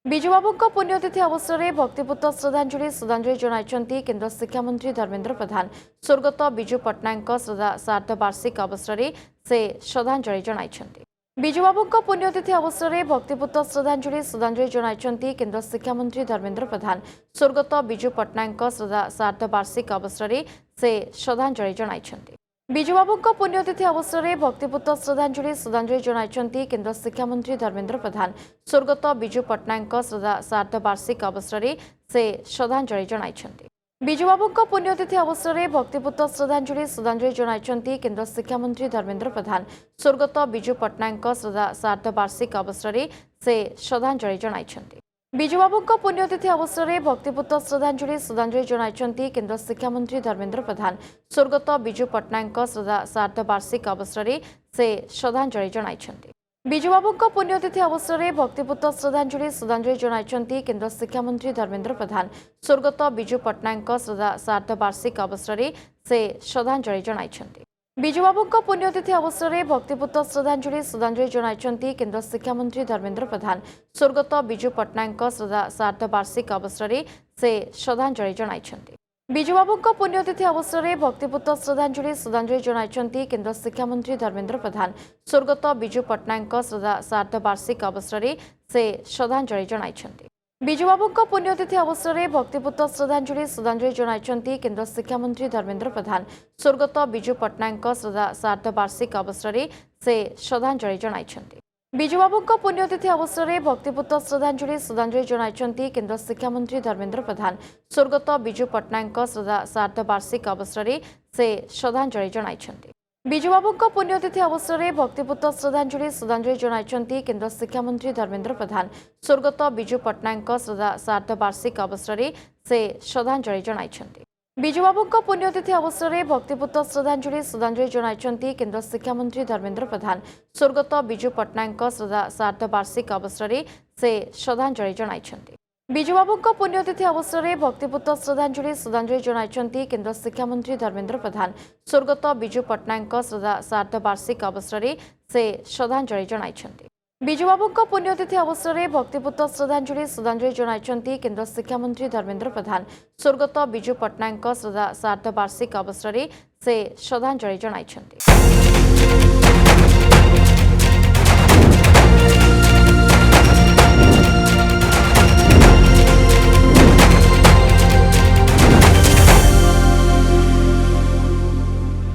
विजुबाबू पुण्यतिथि अवसर में भक्तिपूत श्रद्धांजलि जनाई केन्द्र शिक्षामंत्री धर्मेन्द्र प्रधान। स्वर्गत विजु पट्टनायक श्राद्धवार्षिक अवसर में से श्रद्धांजलि जनाई। विजुबाबू पुण्यतिथि अवसर में भक्तिपूत श्रद्धांजलि जनाई केन्द्र शिक्षामंत्री धर्मेन्द्र प्रधान। स्वर्गत विजु पट्टनायक श्राद्धवार्षिक अवसर में से श्रद्धांजलि जनाई। विजुबाबू पुण्यतिथि अवसर में भक्तिपूत श्रद्धांजलि जनाई केन्द्र शिक्षामंत्री धर्मेन्द्र प्रधान। स्वर्गत विजु पट्टनायक श्राद्धवार्षिक अवसर में से श्रद्धांजलि जनाई। विजुबाबू पुण्यतिथि अवसर में भक्तिपूत श्रद्धांजलि जनाई केन्द्र शिक्षामंत्री धर्मेन्द्र प्रधान। स्वर्गत विजु पट्टनायक श्राद्धवार्षिक अवसर में से श्रद्धांजलि जनाई। विजुबाबू पुण्यतिथि अवसर में भक्तिपूत श्रद्धांजलि जनाई केन्द्र शिक्षामंत्री धर्मेन्द्र प्रधान। स्वर्गत विजु पट्टनायक श्राद्धवार्षिक अवसर में से श्रद्धांजलि जनाई। विजुबाबू पुण्यतिथि अवसर में भक्तिपूत श्रद्धांजलि जनाई केन्द्र शिक्षामंत्री धर्मेन्द्र प्रधान। स्वर्गत विजु पट्टनायक श्राद्धवार्षिक अवसर में से श्रद्धांजलि जनाई। विजुबाबू पुण्यतिथि अवसर में भक्तिपूत श्रद्धांजलि जनाई केन्द्र शिक्षामंत्री धर्मेन्द्र प्रधान। स्वर्गत विजु पट्टनायक श्राद्धवार्षिक अवसर में से श्रद्धांजलि जनाई। विजुबाबू पुण्यतिथि अवसर में भक्तिपूत श्रद्धांजलि जनाई केन्द्र शिक्षामंत्री धर्मेन्द्र प्रधान। स्वर्गत विजु पट्टनायक श्राद्धवार्षिक अवसर में से श्रद्धांजलि जनाई। विजुबाबू पुण्यतिथि अवसर में भक्तिपूत श्रद्धांजलि जनाई केन्द्र शिक्षामंत्री धर्मेन्द्र प्रधान। स्वर्गत विजु पट्टनायक श्राद्धवार्षिक अवसर में से श्रद्धांजलि जनाई। विजुबाबू पुण्यतिथि अवसर में भक्तिपूत श्रद्धांजलि जनाई केन्द्र शिक्षामंत्री धर्मेन्द्र प्रधान। स्वर्गत विजु पट्टनायक श्राद्धवार्षिक अवसर में से श्रद्धांजलि जनाई। विजुबाबू पुण्यतिथि अवसर में भक्तिपूत श्रद्धांजलि जनाई केन्द्र शिक्षामंत्री धर्मेन्द्र प्रधान। स्वर्गत विजु पट्टनायक श्राद्धवार्षिक अवसर में से श्रद्धांजलि जनाई। विजुबाबू पुण्यतिथि अवसर में भक्तिपूत श्रद्धांजलि जनाई केन्द्र शिक्षामंत्री धर्मेन्द्र प्रधान। स्वर्गत विजु पट्टनायक श्राद्धवार्षिक अवसर में से श्रद्धांजलि जनाई। विजुबाबू पुण्यतिथि अवसर में भक्तिपूत श्रद्धांजलि जनाई केन्द्र शिक्षामंत्री धर्मेन्द्र प्रधान। स्वर्गत विजु पट्टनायक श्राद्धवार्षिक अवसर में से श्रद्धांजलि जनाई। विजुबाबू पुण्यतिथि अवसर में भक्तिपूत श्रद्धांजलि जनाई केन्द्र शिक्षामंत्री धर्मेन्द्र प्रधान। स्वर्गत विजु पट्टनायक श्राद्धवार्षिक अवसर में से श्रद्धांजलि जनाई।